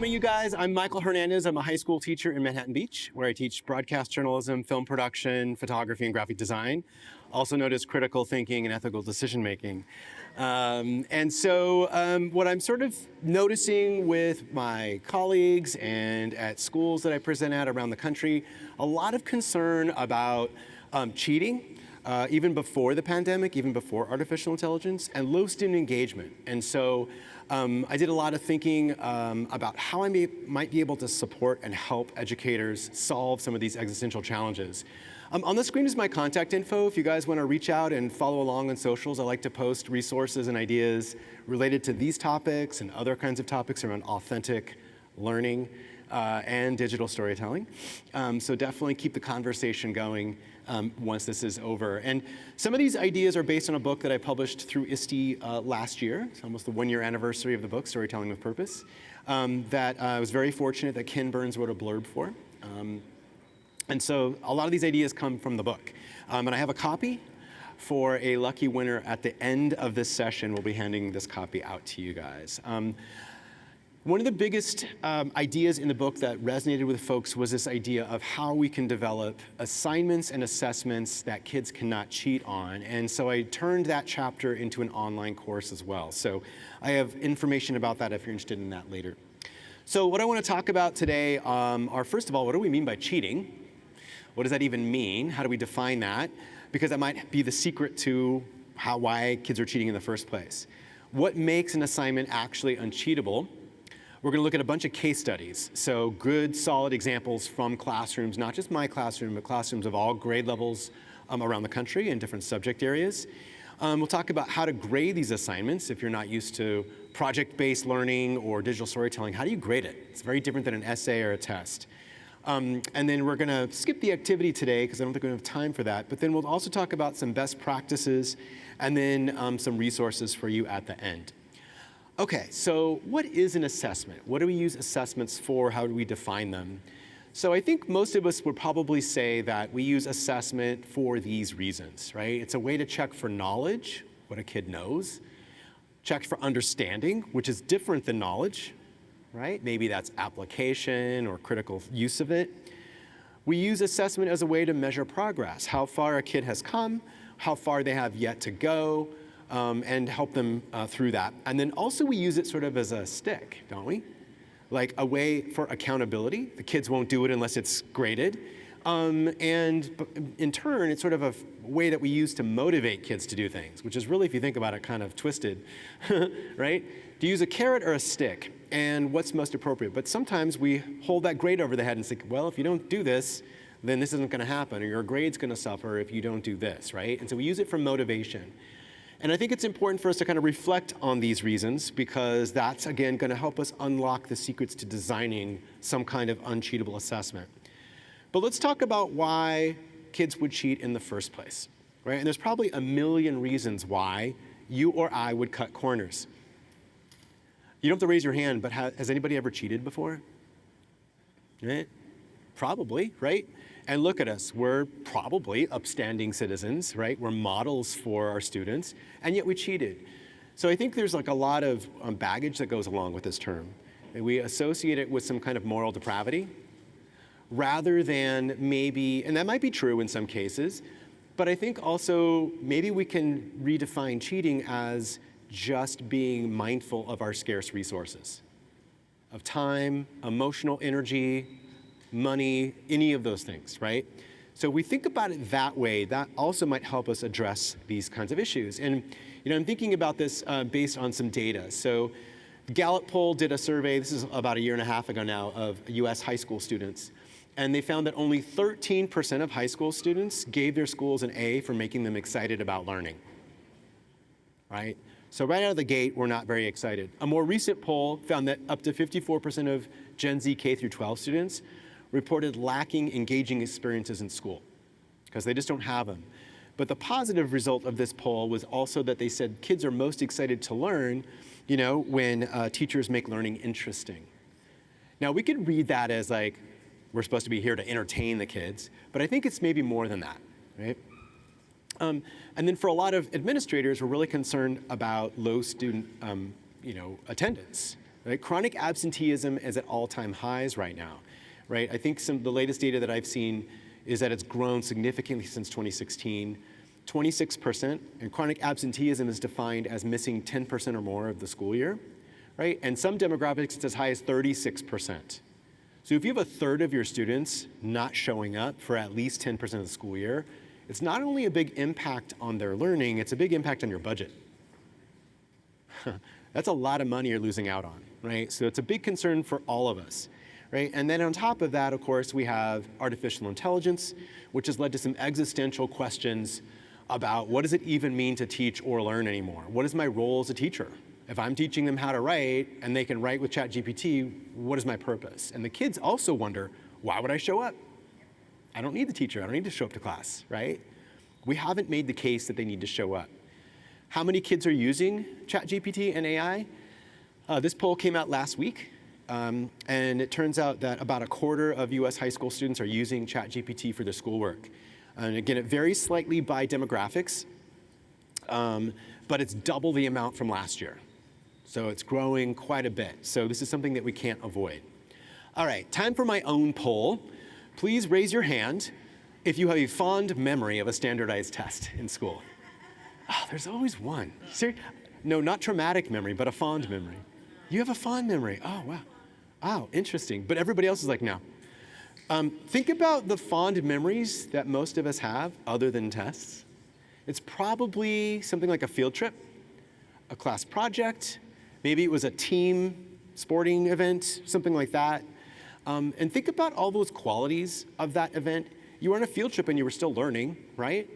Some of you guys, I'm Michael Hernandez. I'm a high school teacher in Manhattan Beach, where I teach broadcast journalism, film production, photography, and graphic design, also known as critical thinking and ethical decision making. What I'm sort of noticing with my colleagues and at schools that I present at around the country, a lot of concern about cheating, even before the pandemic, even before artificial intelligence, and low student engagement. And so I did a lot of thinking about how I might be able to support and help educators solve some of these existential challenges. On the screen is my contact info. If you guys want to reach out and follow along on socials, I like to post resources and ideas related to these topics and other kinds of topics around authentic learning and digital storytelling. So definitely keep the conversation going once this is over. And some of these ideas are based on a book that I published through ISTE last year. It's almost the 1-year anniversary of the book, Storytelling with Purpose, that I was very fortunate that Ken Burns wrote a blurb for. And so a lot of these ideas come from the book. And I have a copy for a lucky winner at the end of this session. We'll be handing this copy out to you guys. One of the biggest ideas in the book that resonated with folks was this idea of how we can develop assignments and assessments that kids cannot cheat on. And so I turned that chapter into an online course as well. So I have information about that if you're interested in that later. So what I want to talk about today are, first of all, what do we mean by cheating? What does that even mean? How do we define that? Because that might be the secret to why kids are cheating in the first place. What makes an assignment actually uncheatable? We're going to look at a bunch of case studies. So good, solid examples from classrooms, not just my classroom, but classrooms of all grade levels around the country in different subject areas. We'll talk about how to grade these assignments if you're not used to project-based learning or digital storytelling. How do you grade it? It's very different than an essay or a test. And then we're going to skip the activity today because I don't think we have time for that. But then we'll also talk about some best practices and then some resources for you at the end. Okay, so what is an assessment? What do we use assessments for? How do we define them? So I think most of us would probably say that we use assessment for these reasons, right? It's a way to check for knowledge, what a kid knows, check for understanding, which is different than knowledge, right? Maybe that's application or critical use of it. We use assessment as a way to measure progress, how far a kid has come, how far they have yet to go, and help them through that. And then also we use it sort of as a stick, don't we? Like a way for accountability. The kids won't do it unless it's graded. And in turn, it's sort of a way that we use to motivate kids to do things, which is really, if you think about it, kind of twisted, right? Do you use a carrot or a stick? And what's most appropriate? But sometimes we hold that grade over the head and say, well, if you don't do this, then this isn't going to happen, or your grade's going to suffer if you don't do this, right? And so we use it for motivation. And I think it's important for us to kind of reflect on these reasons because that's, again, going to help us unlock the secrets to designing some kind of uncheatable assessment. But let's talk about why kids would cheat in the first place, right? And there's probably a million reasons why you or I would cut corners. You don't have to raise your hand, but has anybody ever cheated before? Right? Probably, right? And look at us, we're probably upstanding citizens, right? We're models for our students, and yet we cheated. So I think there's like a lot of baggage that goes along with this term. And we associate it with some kind of moral depravity, rather than maybe, and that might be true in some cases, but I think also maybe we can redefine cheating as just being mindful of our scarce resources, of time, emotional energy, money, any of those things, right? So we think about it that way, that also might help us address these kinds of issues. And I'm thinking about this based on some data. So Gallup poll did a survey, this is about 1.5 years ago now, of US high school students. And they found that only 13% of high school students gave their schools an A for making them excited about learning, right? So right out of the gate, we're not very excited. A more recent poll found that up to 54% of Gen Z K through 12 students reported lacking engaging experiences in school because they just don't have them. But the positive result of this poll was also that they said kids are most excited to learn, when teachers make learning interesting. Now we could read that as like, we're supposed to be here to entertain the kids, but I think it's maybe more than that, right? And then for a lot of administrators, we're really concerned about low student, attendance, right? Chronic absenteeism is at all-time highs right now, right? I think the latest data that I've seen is that it's grown significantly since 2016, 26%, and chronic absenteeism is defined as missing 10% or more of the school year, right? And some demographics, it's as high as 36%. So if you have a third of your students not showing up for at least 10% of the school year, it's not only a big impact on their learning, it's a big impact on your budget. That's a lot of money you're losing out on, right? So it's a big concern for all of us, right? And then on top of that, of course, we have artificial intelligence, which has led to some existential questions about what does it even mean to teach or learn anymore? What is my role as a teacher? If I'm teaching them how to write and they can write with ChatGPT, what is my purpose? And the kids also wonder, why would I show up? I don't need the teacher. I don't need to show up to class, right? We haven't made the case that they need to show up. How many kids are using ChatGPT and AI? This poll came out last week, and it turns out that about a quarter of US high school students are using ChatGPT for their schoolwork. And again, it varies slightly by demographics, but it's double the amount from last year. So it's growing quite a bit. So this is something that we can't avoid. All right, time for my own poll. Please raise your hand if you have a fond memory of a standardized test in school. Oh, there's always one. No, not traumatic memory, but a fond memory. You have a fond memory. Oh, wow. Oh, interesting. But everybody else is like, no. Think about the fond memories that most of us have other than tests. It's probably something like a field trip, a class project, maybe it was a team sporting event, something like that. And think about all those qualities of that event. You were on a field trip and you were still learning, right?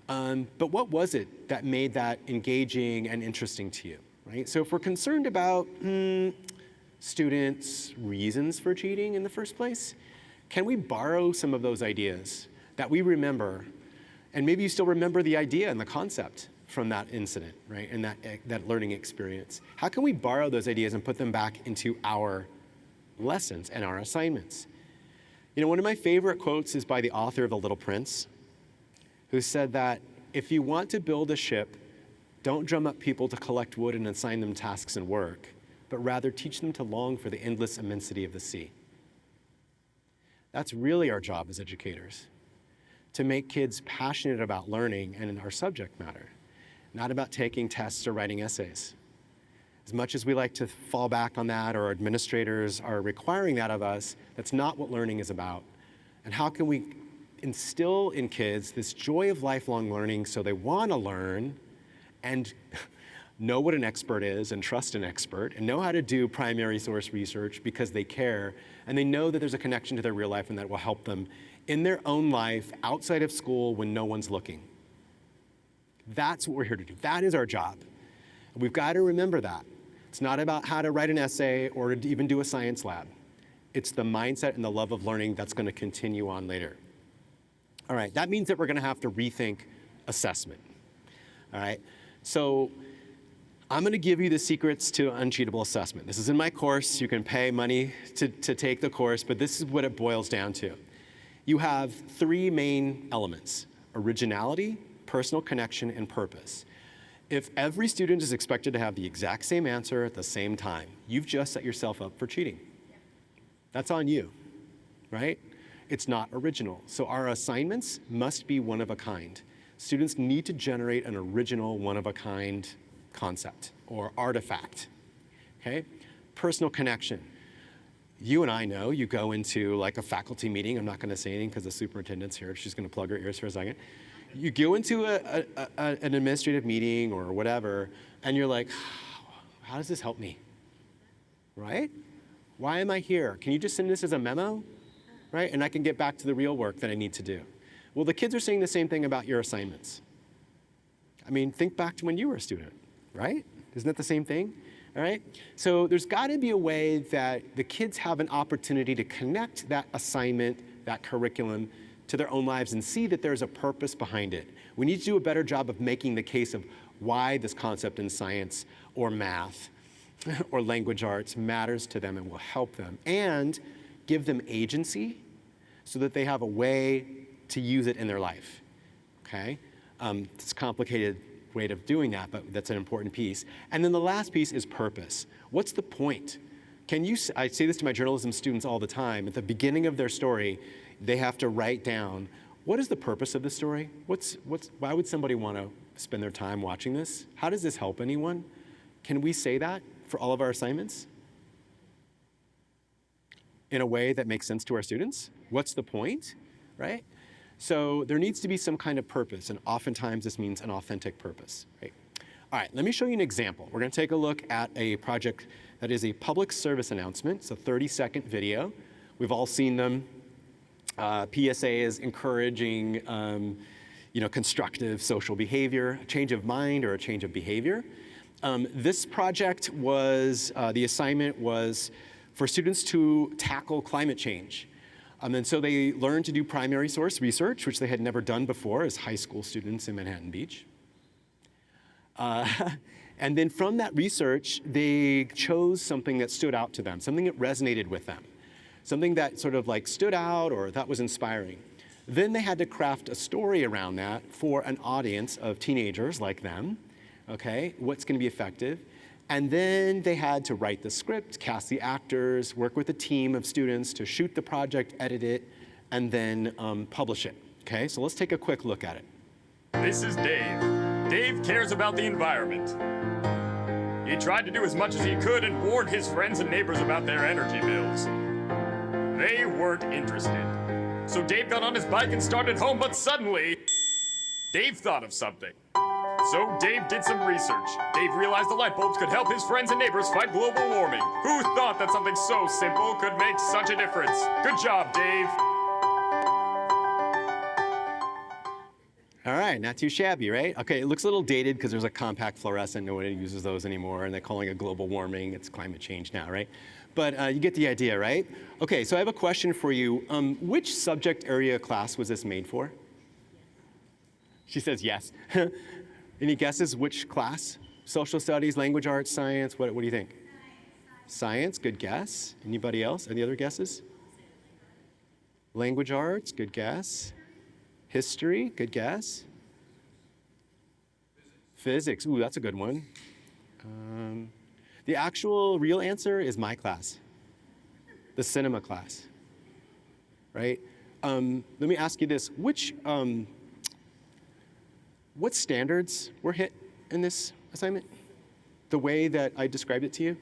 But what was it that made that engaging and interesting to you, right? So if we're concerned about students' reasons for cheating in the first place, can we borrow some of those ideas that we remember? And maybe you still remember the idea and the concept from that incident, right? And that learning experience. How can we borrow those ideas and put them back into our lessons and our assignments? You know, one of my favorite quotes is by the author of The Little Prince, who said that if you want to build a ship, don't drum up people to collect wood and assign them tasks and work, but rather teach them to long for the endless immensity of the sea. That's really our job as educators, to make kids passionate about learning and in our subject matter, not about taking tests or writing essays. As much as we like to fall back on that, or administrators are requiring that of us, that's not what learning is about. And how can we instill in kids this joy of lifelong learning so they want to learn and know what an expert is and trust an expert and know how to do primary source research because they care and they know that there's a connection to their real life and that will help them in their own life outside of school when no one's looking. That's what we're here to do. That is our job. We've got to remember that. It's not about how to write an essay or to even do a science lab. It's the mindset and the love of learning that's going to continue on later. All right, that means that we're going to have to rethink assessment. All right, so I'm going to give you the secrets to uncheatable assessment. This is in my course. You can pay money to take the course, but this is what it boils down to. You have three main elements: originality, personal connection, and purpose. If every student is expected to have the exact same answer at the same time, you've just set yourself up for cheating. That's on you, right? It's not original. So our assignments must be one of a kind. Students need to generate an original one-of-a-kind concept or artifact, okay? Personal connection. You and I know you go into like a faculty meeting. I'm not going to say anything because the superintendent's here. She's going to plug her ears for a second. You go into an administrative meeting or whatever, and you're like, how does this help me, right? Why am I here? Can you just send this as a memo, right? And I can get back to the real work that I need to do. Well, the kids are saying the same thing about your assignments. I mean, think back to when you were a student, right? Isn't that the same thing? All right? So there's got to be a way that the kids have an opportunity to connect that assignment, that curriculum, to their own lives and see that there's a purpose behind it. We need to do a better job of making the case of why this concept in science or math or language arts matters to them and will help them, and give them agency so that they have a way to use it in their life, okay? It's a complicated way of doing that, but that's an important piece. And then the last piece is purpose. What's the point? I say this to my journalism students all the time. At the beginning of their story, they have to write down, what is the purpose of the story? Why would somebody want to spend their time watching this? How does this help anyone? Can we say that for all of our assignments in a way that makes sense to our students? What's the point, right? So there needs to be some kind of purpose, and oftentimes this means an authentic purpose, right? All right, let me show you an example. We're going to take a look at a project that is a public service announcement. It's a 30-second video. We've all seen them. PSA is encouraging constructive social behavior, a change of mind or a change of behavior. This project was, the assignment was for students to tackle climate change. And so they learned to do primary source research, which they had never done before as high school students in Manhattan Beach. And then from that research, they chose something that stood out to them, something that resonated with them, something that sort of like stood out or that was inspiring. Then they had to craft a story around that for an audience of teenagers like them, okay? What's going to be effective? And then they had to write the script, cast the actors, work with a team of students to shoot the project, edit it, and then publish it, okay? So let's take a quick look at it. This is Dave. Dave cares about the environment. He tried to do as much as he could and warned his friends and neighbors about their energy bills. They weren't interested. So Dave got on his bike and started home, but suddenly, Dave thought of something. So Dave did some research. Dave realized the light bulbs could help his friends and neighbors fight global warming. Who thought that something so simple could make such a difference? Good job, Dave. All right, not too shabby, right? Okay, it looks a little dated because there's a compact fluorescent. Nobody uses those anymore, and they're calling it global warming. It's climate change now, right? But you get the idea, right? Okay, so I have a question for you. Which subject area class was this made for? She says yes. Any guesses which class? Social studies, language arts, science, what do you think? Science, good guess. Anybody else? Any other guesses? Language arts, good guess. History, good guess. Physics, ooh, that's a good one. The actual real answer is my class, the cinema class, right? Let me ask you this, what standards were hit in this assignment? The way that I described it to you?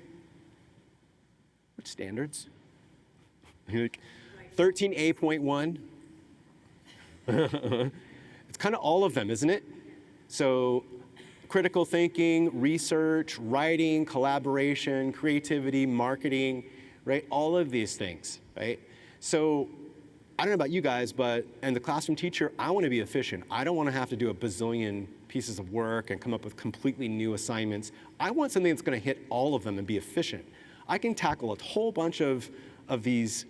Which standards? 13A.1. It's kind of all of them, isn't it? So critical thinking, research, writing, collaboration, creativity, marketing, right? All of these things, right? So I don't know about you guys, but as the classroom teacher, I want to be efficient. I don't want to have to do a bazillion pieces of work and come up with completely new assignments. I want something that's going to hit all of them and be efficient. I can tackle a whole bunch of these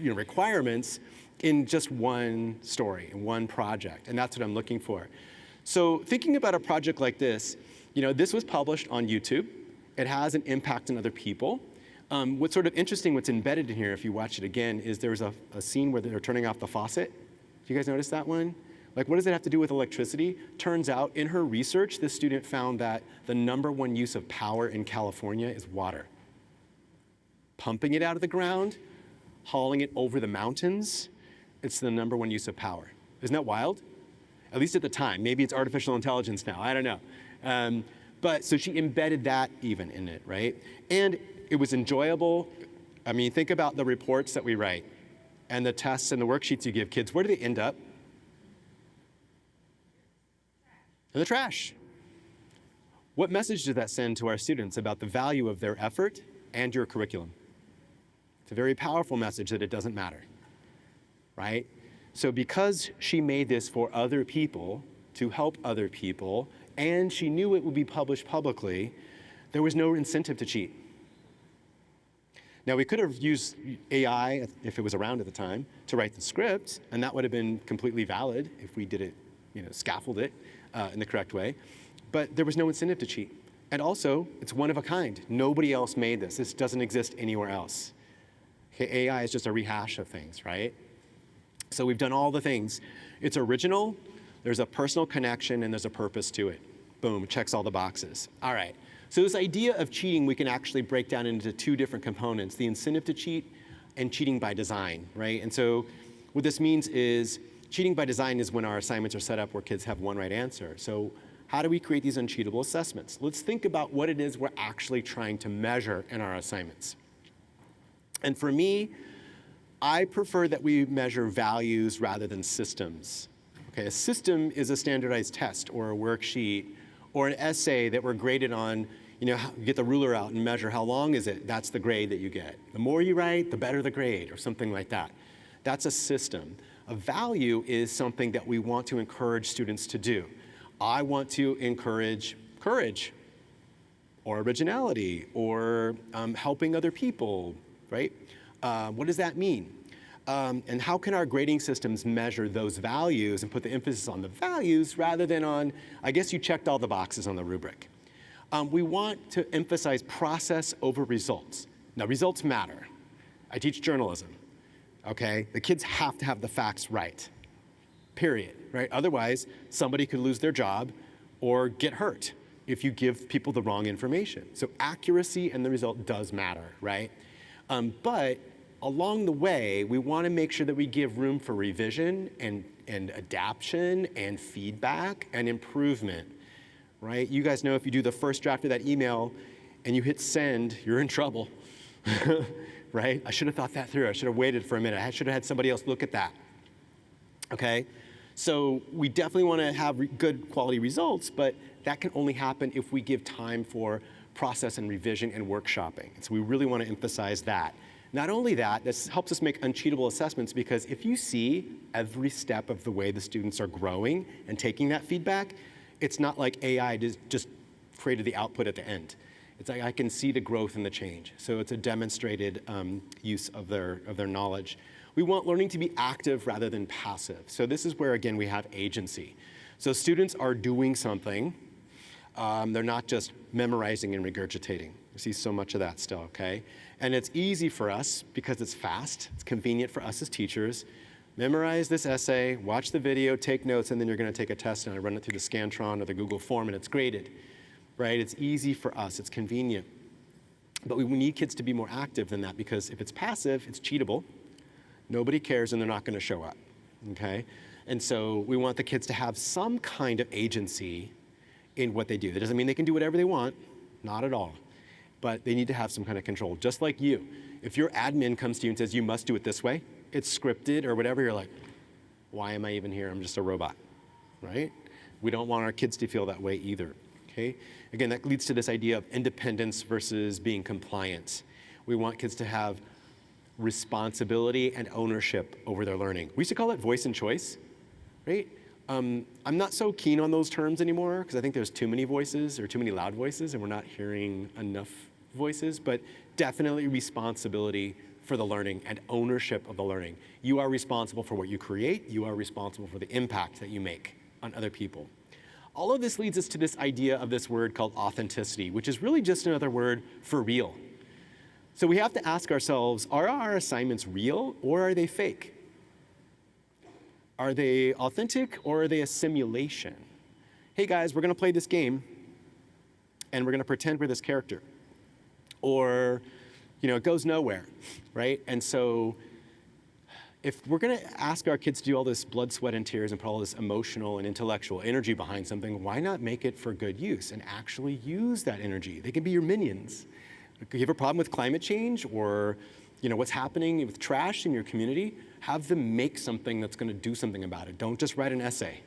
requirements in just one story, in one project, and that's what I'm looking for. So thinking about a project like this, this was published on YouTube. It has an impact on other people. What's sort of interesting, what's embedded in here, if you watch it again, is there's a scene where they're turning off the faucet. Do you guys notice that one? Like, what does it have to do with electricity? Turns out, in her research, this student found that the #1 use of power in California is water. Pumping it out of the ground, hauling it over the mountains, it's the #1 use of power. Isn't that wild? At least at the time. Maybe it's artificial intelligence now, I don't know. But so she embedded that even in it, right? And it was enjoyable. I mean, think about the reports that we write and the tests and the worksheets you give kids. Where do they end up? In the trash. What message does that send to our students about the value of their effort and your curriculum? It's a very powerful message that it doesn't matter, right? So because she made this for other people, to help other people, and she knew it would be published publicly, there was no incentive to cheat. Now, we could have used AI, if it was around at the time, to write the script, and that would have been completely valid if we did it, scaffold it in the correct way. But there was no incentive to cheat. And also, it's one of a kind. Nobody else made this. This doesn't exist anywhere else. Okay, AI is just a rehash of things, right? So we've done all the things. It's original, there's a personal connection, and there's a purpose to it. Boom, checks all the boxes. All right, So this idea of cheating, we can actually break down into two different components, the incentive to cheat and cheating by design, right? And so what this means is cheating by design is when our assignments are set up where kids have one right answer. So how do we create these uncheatable assessments? Let's think about what it is we're actually trying to measure in our assignments. And for me, I prefer that we measure values rather than systems. Okay, a system is a standardized test or a worksheet or an essay that we're graded on. You get the ruler out and measure how long is it. That's the grade that you get. The more you write, the better the grade, or something like that. That's a system. A value is something that we want to encourage students to do. I want to encourage courage, or originality, or helping other people, right? What does that mean? And how can our grading systems measure those values and put the emphasis on the values rather than on, I guess you checked all the boxes on the rubric. We want to emphasize process over results. Now, results matter. I teach journalism, okay? The kids have to have the facts right, period, right? Otherwise, somebody could lose their job or get hurt if you give people the wrong information. So accuracy and the result does matter, right? But along the way, we want to make sure that we give room for revision and adaption and feedback and improvement, right? You guys know if you do the first draft of that email and you hit send, you're in trouble, right? I should have thought that through. I should have waited for a minute. I should have had somebody else look at that, okay? So we definitely want to have good quality results, but that can only happen if we give time for process and revision and workshopping. So we really want to emphasize that. Not only that, this helps us make uncheatable assessments because if you see every step of the way the students are growing and taking that feedback, it's not like AI just created the output at the end. It's like I can see the growth and the change. So it's a demonstrated use of their knowledge. We want learning to be active rather than passive. So this is where, again, we have agency. So students are doing something. They're not just memorizing and regurgitating. You see so much of that still, okay? And it's easy for us because it's fast. It's convenient for us as teachers. Memorize this essay, watch the video, take notes, and then you're going to take a test and I run it through the Scantron or the Google form and it's graded, right? It's easy for us. It's convenient. But we need kids to be more active than that because if it's passive, it's cheatable. Nobody cares and they're not going to show up, okay? And so we want the kids to have some kind of agency in what they do. That doesn't mean they can do whatever they want, not at all. But they need to have some kind of control, just like you. If your admin comes to you and says, you must do it this way, it's scripted or whatever, you're like, why am I even here? I'm just a robot, right? We don't want our kids to feel that way either, okay? Again, that leads to this idea of independence versus being compliant. We want kids to have responsibility and ownership over their learning. We used to call it voice and choice, right? I'm not so keen on those terms anymore because I think there's too many voices or too many loud voices and we're not hearing enough voices, but definitely responsibility for the learning and ownership of the learning. You are responsible for what you create. You are responsible for the impact that you make on other people. All of this leads us to this idea of this word called authenticity, which is really just another word for real. So we have to ask ourselves, are our assignments real or are they fake? Are they authentic or are they a simulation? Hey guys, we're gonna play this game and we're gonna pretend we're this character. Or, it goes nowhere, right? And so if we're gonna ask our kids to do all this blood, sweat, and tears and put all this emotional and intellectual energy behind something, why not make it for good use and actually use that energy? They can be your minions. If you have a problem with climate change or what's happening with trash in your community, have them make something that's gonna do something about it. Don't just write an essay,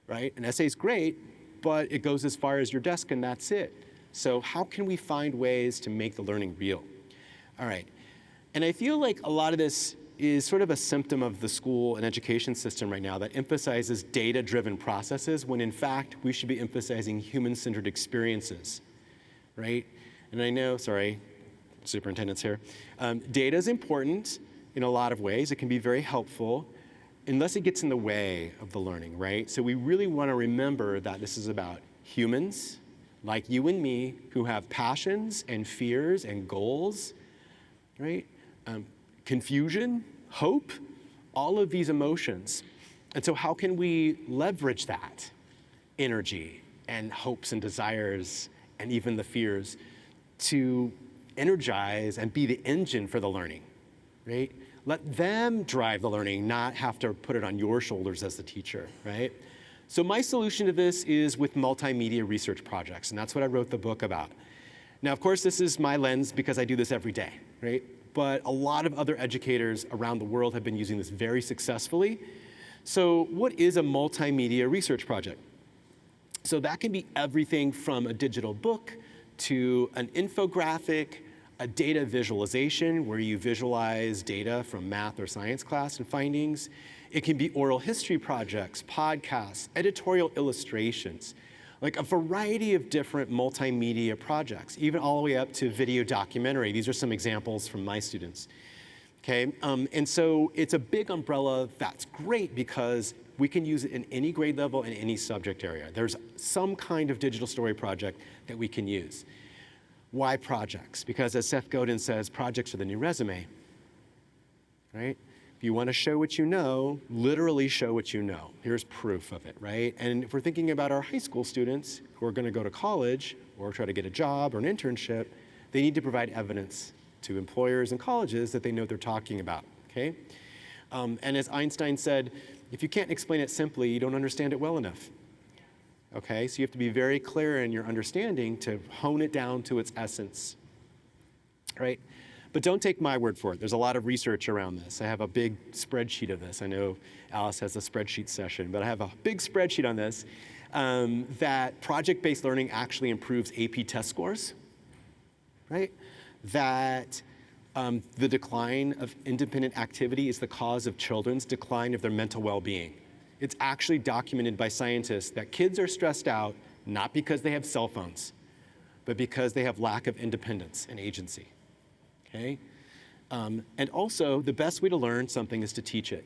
right? An essay is great, but it goes as far as your desk and that's it. So how can we find ways to make the learning real? All right, and I feel like a lot of this is sort of a symptom of the school and education system right now that emphasizes data-driven processes when in fact we should be emphasizing human-centered experiences, right? And I know, sorry, superintendent's here. Data is important in a lot of ways. It can be very helpful unless it gets in the way of the learning, right? So we really want to remember that this is about humans like you and me who have passions and fears and goals, right? Confusion, hope, all of these emotions. And so how can we leverage that energy and hopes and desires and even the fears to energize and be the engine for the learning, right? Let them drive the learning, not have to put it on your shoulders as the teacher, right? So my solution to this is with multimedia research projects, and that's what I wrote the book about. Now, of course, this is my lens because I do this every day, right? But a lot of other educators around the world have been using this very successfully. So what is a multimedia research project? So that can be everything from a digital book to an infographic, a data visualization where you visualize data from math or science class and findings. It can be oral history projects, podcasts, editorial illustrations, like a variety of different multimedia projects, even all the way up to video documentary. These are some examples from my students. Okay, and so it's a big umbrella that's great because we can use it in any grade level in any subject area. There's some kind of digital story project that we can use. Why projects? Because as Seth Godin says, projects are the new resume, right? If you want to show what you know, literally show what you know. Here's proof of it, right? And if we're thinking about our high school students who are going to go to college or try to get a job or an internship, they need to provide evidence to employers and colleges that they know what they're talking about, okay? And as Einstein said, if you can't explain it simply, you don't understand it well enough, okay? So you have to be very clear in your understanding to hone it down to its essence, right? But don't take my word for it. There's a lot of research around this. I have a big spreadsheet of this. I know Alice has a spreadsheet session, but I have a big spreadsheet on this that project-based learning actually improves AP test scores, right? That the decline of independent activity is the cause of children's decline of their mental well-being. It's actually documented by scientists that kids are stressed out not because they have cell phones, but because they have lack of independence and agency, okay? And also, the best way to learn something is to teach it.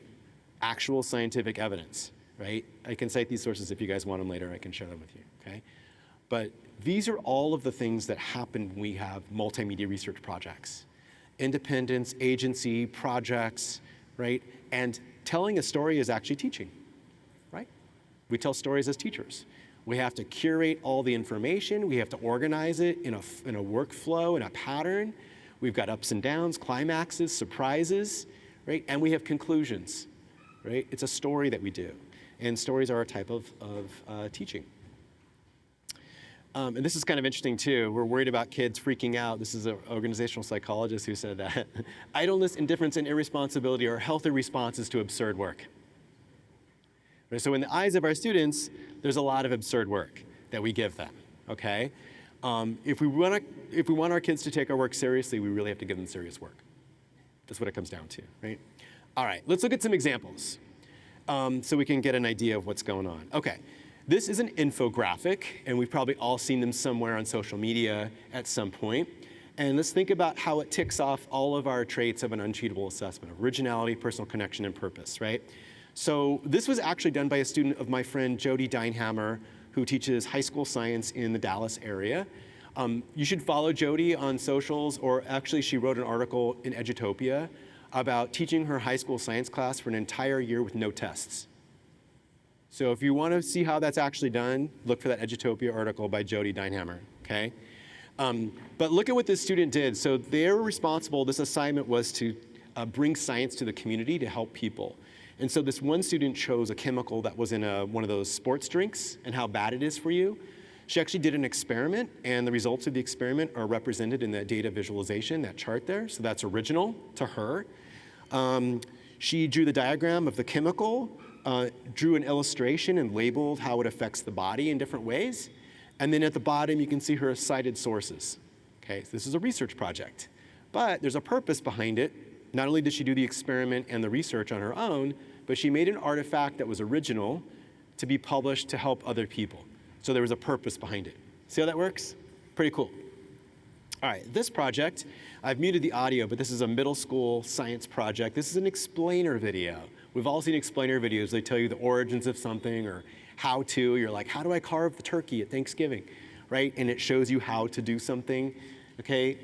Actual scientific evidence, right? I can cite these sources if you guys want them later. I can share them with you, okay? But these are all of the things that happen when we have multimedia research projects. Independence, agency, projects, right? And telling a story is actually teaching, right? We tell stories as teachers. We have to curate all the information. We have to organize it in a workflow, in a pattern. We've got ups and downs, climaxes, surprises, right? And we have conclusions, right? It's a story that we do. And stories are a type of teaching. And this is kind of interesting too. We're worried about kids freaking out. This is an organizational psychologist who said that. Idleness, indifference, and irresponsibility are healthy responses to absurd work. Right, so in the eyes of our students, there's a lot of absurd work that we give them, okay? If we want our kids to take our work seriously, we really have to give them serious work. That's what it comes down to, right? All right, let's look at some examples so we can get an idea of what's going on. Okay. This is an infographic, and we've probably all seen them somewhere on social media at some point. And let's think about how it ticks off all of our traits of an uncheatable assessment: originality, personal connection, and purpose, right? So this was actually done by a student of my friend Jody Deinhammer, who teaches high school science in the Dallas area. You should follow Jody on socials, or actually she wrote an article in Edutopia about teaching her high school science class for an entire year with no tests. So if you want to see how that's actually done, look for that Edutopia article by Jody Deinhammer, okay? But look at what this student did. So they're responsible, this assignment was to bring science to the community to help people. And so this one student chose a chemical that was in one of those sports drinks and how bad it is for you. She actually did an experiment, and the results of the experiment are represented in that data visualization, that chart there. So that's original to her. She drew the diagram of the chemical, drew an illustration and labeled how it affects the body in different ways. And then at the bottom, you can see her cited sources. Okay, so this is a research project. But there's a purpose behind it. Not only did she do the experiment and the research on her own, but she made an artifact that was original to be published to help other people. So there was a purpose behind it. See how that works? Pretty cool. All right, this project, I've muted the audio, but this is a middle school science project. This is an explainer video. We've all seen explainer videos. They tell you the origins of something or how to. You're like, how do I carve the turkey at Thanksgiving, right? And it shows you how to do something, okay?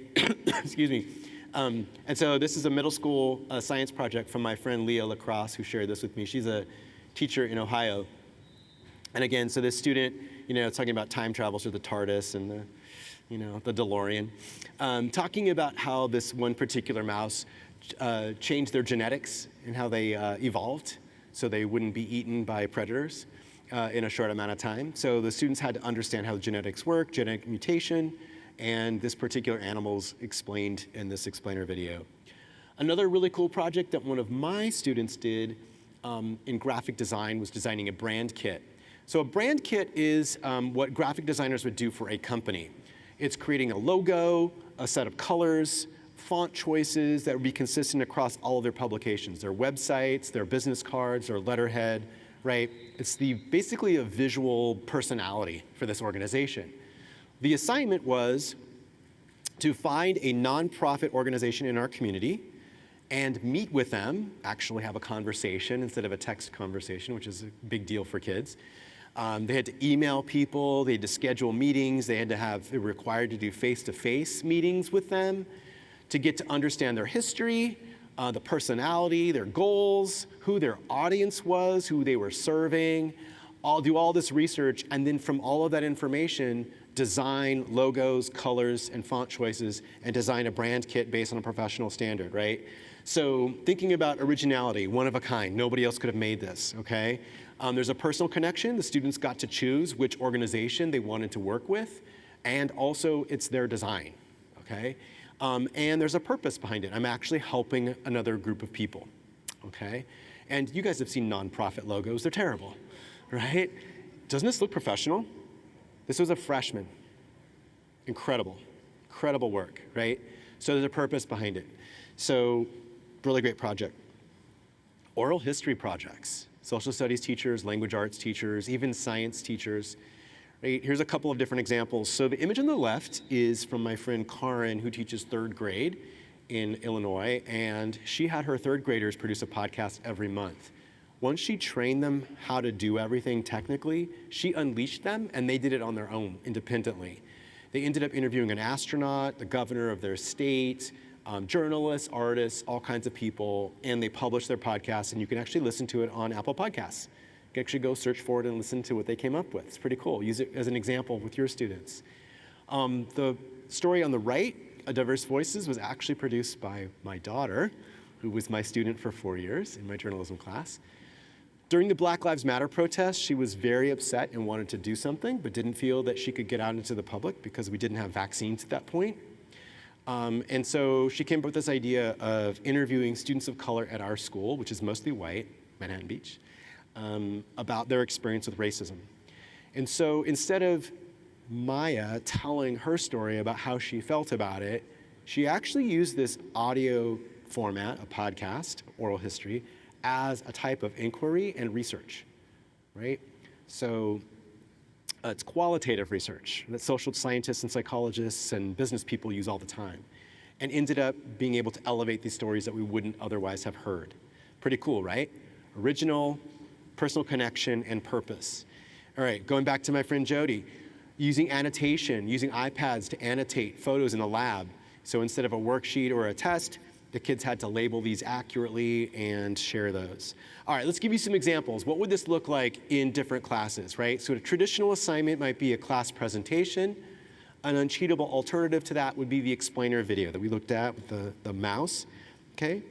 Excuse me. And so this is a middle school science project from my friend Leah Lacrosse, who shared this with me. She's a teacher in Ohio. And again, so this student, talking about time travel through the TARDIS and you know, the DeLorean, talking about how this one particular mouse changed their genetics and how they evolved so they wouldn't be eaten by predators in a short amount of time. So the students had to understand how genetics work, genetic mutation, and this particular animal's explained in this explainer video. Another really cool project that one of my students did in graphic design was designing a brand kit. So a brand kit is what graphic designers would do for a company. It's creating a logo, a set of colors, font choices that would be consistent across all of their publications, their websites, their business cards, their letterhead, right? It's basically a visual personality for this organization. The assignment was to find a nonprofit organization in our community and meet with them, actually have a conversation instead of a text conversation, which is a big deal for kids. They had to email people, they had to schedule meetings, they were required to do face-to-face meetings with them to get to understand their history, the personality, their goals, who their audience was, who they were serving, do all this research, and then from all of that information, design logos, colors, and font choices, and design a brand kit based on a professional standard, right? So thinking about originality, one of a kind, nobody else could have made this, okay? There's a personal connection. The students got to choose which organization they wanted to work with, and also it's their design, okay? And there's a purpose behind it. I'm actually helping another group of people, okay? And you guys have seen nonprofit logos. They're terrible, right? Doesn't this look professional? This was a freshman. Incredible, incredible work, right? So there's a purpose behind it. So really great project. Oral history projects. Social studies teachers, language arts teachers, even science teachers. Right? Here's a couple of different examples. So the image on the left is from my friend Karin, who teaches third grade in Illinois, and she had her third graders produce a podcast every month. Once she trained them how to do everything technically, she unleashed them, and they did it on their own, independently. They ended up interviewing an astronaut, the governor of their state, journalists, artists, all kinds of people, and they published their podcast, and you can actually listen to it on Apple Podcasts. You can actually go search for it and listen to what they came up with. It's pretty cool. Use it as an example with your students. The story on the right, A Diverse Voices, was actually produced by my daughter, who was my student for 4 years in my journalism class. During the Black Lives Matter protests, she was very upset and wanted to do something, but didn't feel that she could get out into the public because we didn't have vaccines at that point. And so she came up with this idea of interviewing students of color at our school, which is mostly white, Manhattan Beach, about their experience with racism. And so instead of Maya telling her story about how she felt about it, she actually used this audio format, a podcast, oral history, as a type of inquiry and research, right? So it's qualitative research that social scientists and psychologists and business people use all the time, and ended up being able to elevate these stories that we wouldn't otherwise have heard. Pretty cool, right? Original, personal connection, and purpose. All right, going back to my friend Jody, using annotation, using iPads to annotate photos in the lab. So instead of a worksheet or a test, the kids had to label these accurately and share those. All right, let's give you some examples. What would this look like in different classes, right? So a traditional assignment might be a class presentation. An uncheatable alternative to that would be the explainer video that we looked at with the mouse, okay?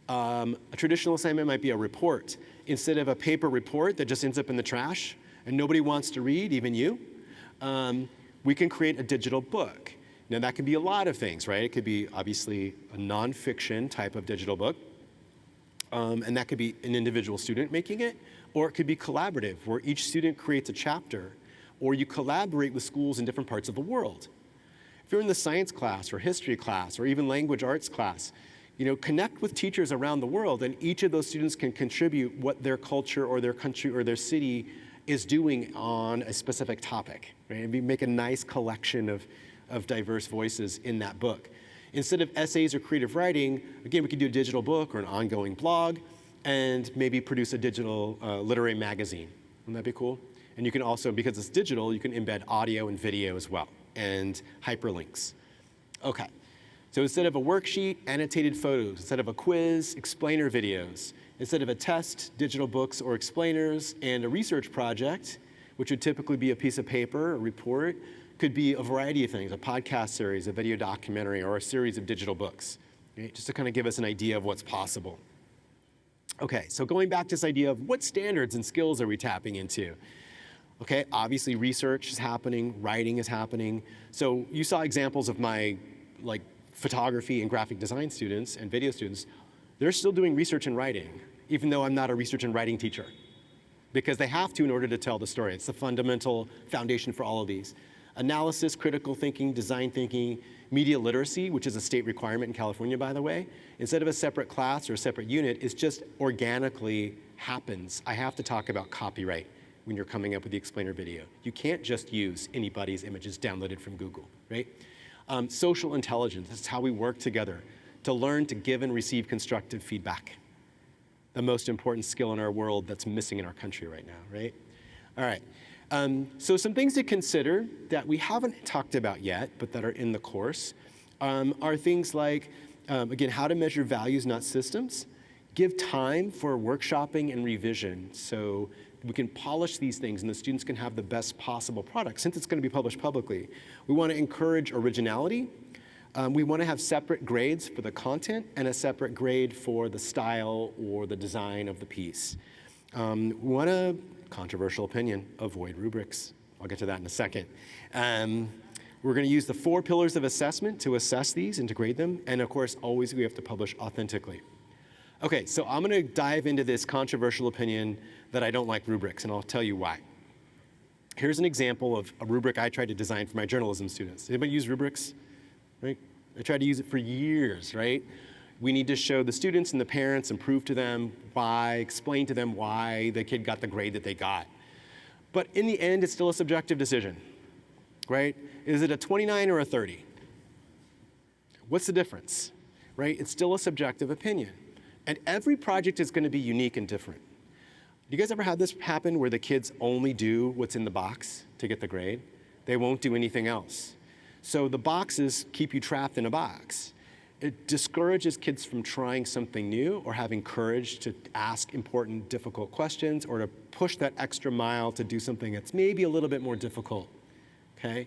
A traditional assignment might be a report. Instead of a paper report that just ends up in the trash and nobody wants to read, even you, we can create a digital book. Now that could be a lot of things, right? It could be obviously a nonfiction type of digital book, and that could be an individual student making it, or it could be collaborative, where each student creates a chapter, or you collaborate with schools in different parts of the world. If you're in the science class or history class or even language arts class, connect with teachers around the world, and each of those students can contribute what their culture or their country or their city is doing on a specific topic, right? And we make a nice collection of diverse voices in that book. Instead of essays or creative writing, again, we could do a digital book or an ongoing blog, and maybe produce a digital literary magazine. Wouldn't that be cool? And you can also, because it's digital, you can embed audio and video as well, and hyperlinks. Okay, so instead of a worksheet, annotated photos. Instead of a quiz, explainer videos. Instead of a test, digital books or explainers, and a research project, which would typically be a piece of paper, a report, could be a variety of things, a podcast series, a video documentary, or a series of digital books, right? Just to kind of give us an idea of what's possible. Okay, so going back to this idea of what standards and skills are we tapping into? Okay, obviously research is happening, writing is happening. So you saw examples of my photography and graphic design students and video students. They're still doing research and writing, even though I'm not a research and writing teacher, because they have to in order to tell the story. It's the fundamental foundation for all of these. Analysis, critical thinking, design thinking, media literacy, which is a state requirement in California, by the way, instead of a separate class or a separate unit, it just organically happens. I have to talk about copyright when you're coming up with the explainer video. You can't just use anybody's images downloaded from Google, right? Social intelligence, that's how we work together to learn to give and receive constructive feedback. The most important skill in our world that's missing in our country right now, right? All right. So some things to consider that we haven't talked about yet, but that are in the course, are things like, again, how to measure values, not systems. Give time for workshopping and revision so we can polish these things and the students can have the best possible product. Since it's going to be published publicly, we want to encourage originality. We want to have separate grades for the content and a separate grade for the style or the design of the piece. We want a controversial opinion, avoid rubrics. I'll get to that in a second. We're going to use the 4 pillars of assessment to assess these and to grade them. And of course, always we have to publish authentically. Okay, so I'm going to dive into this controversial opinion that I don't like rubrics, and I'll tell you why. Here's an example of a rubric I tried to design for my journalism students. Anybody use rubrics? Right? I tried to use it for years, right? We need to show the students and the parents and prove to them why, explain to them why the kid got the grade that they got. But in the end, it's still a subjective decision, right? Is it a 29 or a 30? What's the difference, right? It's still a subjective opinion. And every project is going to be unique and different. Do you guys ever have this happen where the kids only do what's in the box to get the grade? They won't do anything else. So the boxes keep you trapped in a box. It discourages kids from trying something new or having courage to ask important, difficult questions or to push that extra mile to do something that's maybe a little bit more difficult, okay?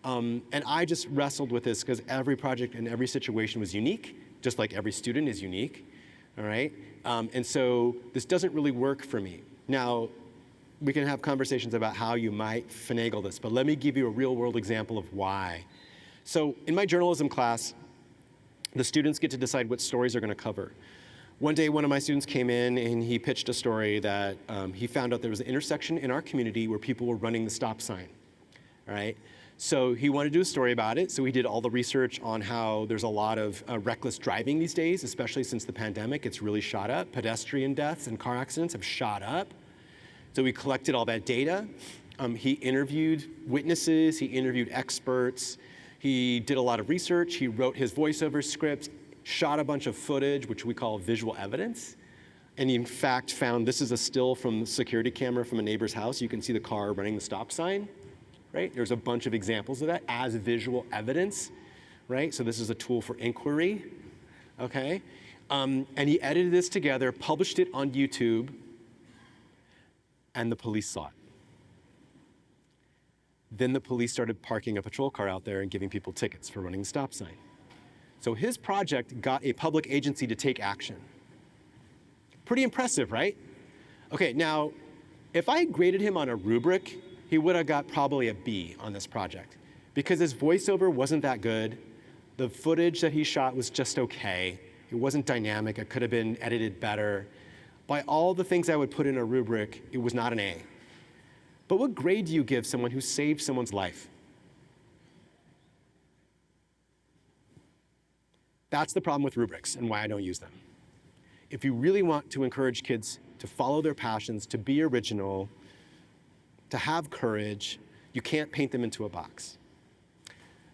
And I just wrestled with this because every project and every situation was unique, just like every student is unique, all right? And so this doesn't really work for me. Now, we can have conversations about how you might finagle this, but let me give you a real-world example of why. So in my journalism class, the students get to decide what stories they're going to cover. One day, one of my students came in and he pitched a story that he found out there was an intersection in our community where people were running the stop sign, all right? So he wanted to do a story about it, so he did all the research on how there's a lot of reckless driving these days, especially since the pandemic. It's really shot up. Pedestrian deaths and car accidents have shot up. So we collected all that data. He interviewed witnesses, he interviewed experts, he did a lot of research, he wrote his voiceover scripts, shot a bunch of footage, which we call visual evidence, and he in fact found this is a still from the security camera from a neighbor's house. You can see the car running the stop sign, right? There's a bunch of examples of that as visual evidence, right? So this is a tool for inquiry, okay? And he edited this together, published it on YouTube, and the police saw it. Then the police started parking a patrol car out there and giving people tickets for running the stop sign. So his project got a public agency to take action. Pretty impressive, right? Okay, now, if I graded him on a rubric, he would have got probably a B on this project because his voiceover wasn't that good. The footage that he shot was just okay. It wasn't dynamic. It could have been edited better. By all the things I would put in a rubric, it was not an A. But what grade do you give someone who saved someone's life? That's the problem with rubrics and why I don't use them. If you really want to encourage kids to follow their passions, to be original, to have courage, you can't paint them into a box.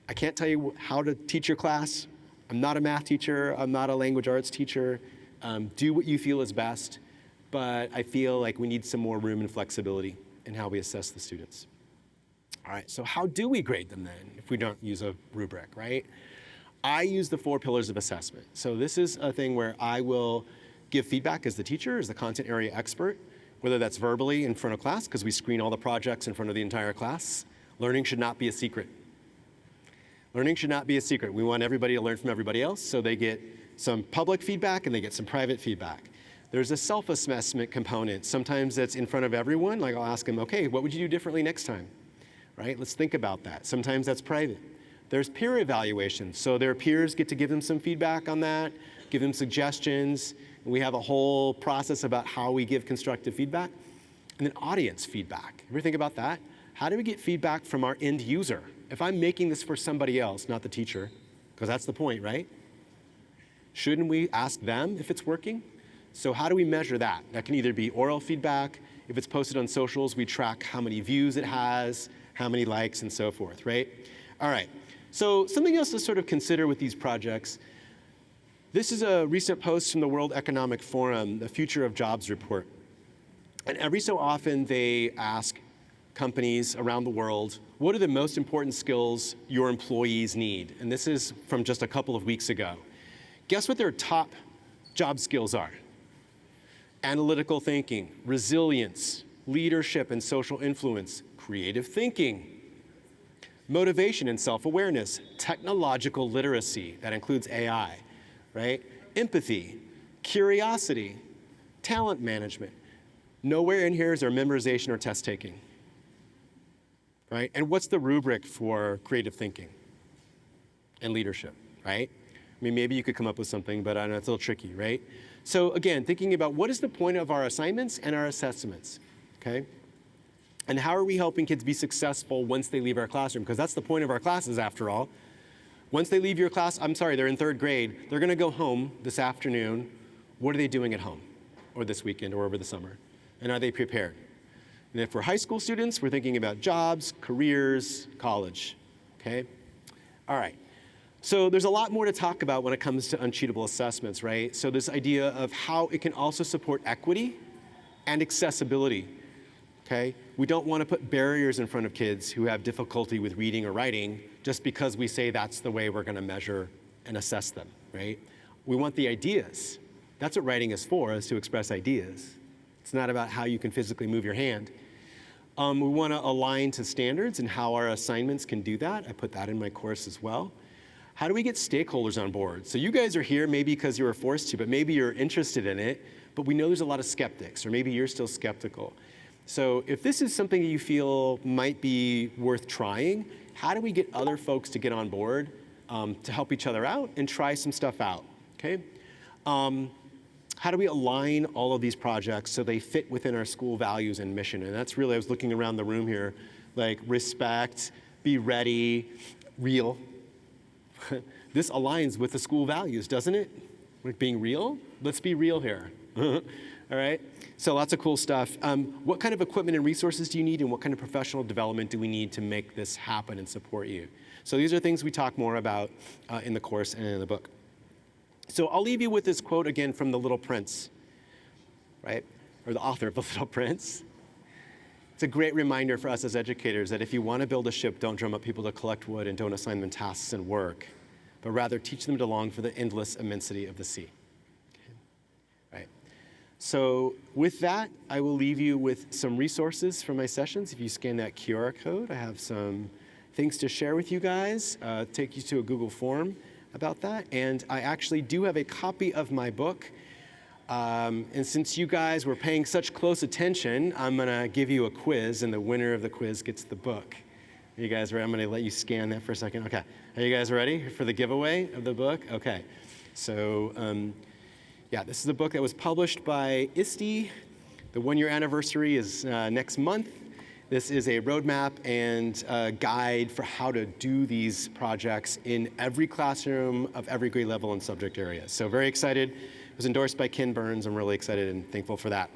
I can't tell you how to teach your class. I'm not a math teacher. I'm not a language arts teacher. Do what you feel is best, but I feel like we need some more room and flexibility in how we assess the students. All right, so how do we grade them then if we don't use a rubric, right? I use the 4 pillars of assessment. So this is a thing where I will give feedback as the teacher, as the content area expert, whether that's verbally in front of class, because we screen all the projects in front of the entire class. Learning should not be a secret. Learning should not be a secret. We want everybody to learn from everybody else, so they get some public feedback and they get some private feedback. There's a self-assessment component. Sometimes that's in front of everyone. Like I'll ask them, okay, what would you do differently next time? Right? Let's think about that. Sometimes that's private. There's peer evaluation. So their peers get to give them some feedback on that, give them suggestions. We have a whole process about how we give constructive feedback. And then audience feedback. Ever think about that? How do we get feedback from our end user? If I'm making this for somebody else, not the teacher, because that's the point, right? Shouldn't we ask them if it's working? So how do we measure that? That can either be oral feedback. If it's posted on socials, we track how many views it has, how many likes, and so forth, right? All right, so something else to sort of consider with these projects. This is a recent post from the World Economic Forum, the Future of Jobs report. And every so often they ask companies around the world, what are the most important skills your employees need? And this is from just a couple of weeks ago. Guess what their top job skills are? Analytical thinking, resilience, leadership and social influence, creative thinking, motivation and self-awareness, technological literacy, that includes AI, right? Empathy, curiosity, talent management. Nowhere in here is there memorization or test taking, right? And what's the rubric for creative thinking and leadership, right? I mean, maybe you could come up with something, but I know it's a little tricky, right? So again, thinking about what is the point of our assignments and our assessments, okay? And how are we helping kids be successful once they leave our classroom? Because that's the point of our classes, after all. Once they leave your class, I'm sorry, they're in 3rd grade, they're gonna go home this afternoon. What are they doing at home, or this weekend, or over the summer? And are they prepared? And if we're high school students, we're thinking about jobs, careers, college, okay? All right. So there's a lot more to talk about when it comes to uncheatable assessments, right? So this idea of how it can also support equity and accessibility, okay? We don't want to put barriers in front of kids who have difficulty with reading or writing just because we say that's the way we're going to measure and assess them, right? We want the ideas. That's what writing is for, is to express ideas. It's not about how you can physically move your hand. We want to align to standards and how our assignments can do that. I put that in my course as well. How do we get stakeholders on board? So you guys are here maybe because you were forced to, but maybe you're interested in it, but we know there's a lot of skeptics, or maybe you're still skeptical. So if this is something that you feel might be worth trying, how do we get other folks to get on board to help each other out and try some stuff out, okay? How do we align all of these projects so they fit within our school values and mission? And that's really, I was looking around the room here, like respect, be ready, real. This aligns with the school values, doesn't it? Like being real? Let's be real here. All right? So lots of cool stuff. What kind of equipment and resources do you need, and what kind of professional development do we need to make this happen and support you? So these are things we talk more about in the course and in the book. So I'll leave you with this quote again from The Little Prince, right? Or the author of The Little Prince. It's a great reminder for us as educators that if you want to build a ship, don't drum up people to collect wood and don't assign them tasks and work, but rather teach them to long for the endless immensity of the sea. Okay. Right. So with that, I will leave you with some resources from my sessions. If you scan that QR code, I have some things to share with you guys, take you to a Google form about that. And I actually do have a copy of my book. And since you guys were paying such close attention, I'm gonna give you a quiz, and the winner of the quiz gets the book. Are you guys ready? I'm gonna let you scan that for a second. Okay, are you guys ready for the giveaway of the book? Okay, so yeah, this is a book that was published by ISTE. The 1-year anniversary is next month. This is a roadmap and a guide for how to do these projects in every classroom of every grade level and subject area. So very excited. It was endorsed by Ken Burns. I'm really excited and thankful for that.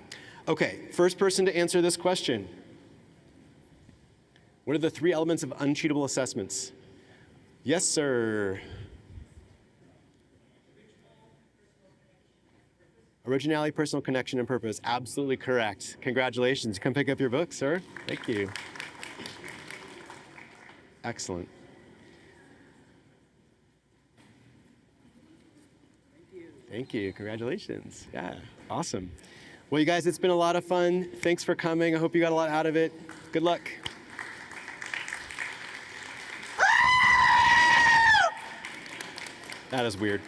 Okay, first person to answer this question. What are the 3 elements of uncheatable assessments? Yes, sir. Originality, personal connection, and purpose. Absolutely correct. Congratulations. Come pick up your book, sir. Thank you. Excellent. Thank you. Congratulations. Yeah, awesome. Well, you guys, it's been a lot of fun. Thanks for coming. I hope you got a lot out of it. Good luck. That is weird.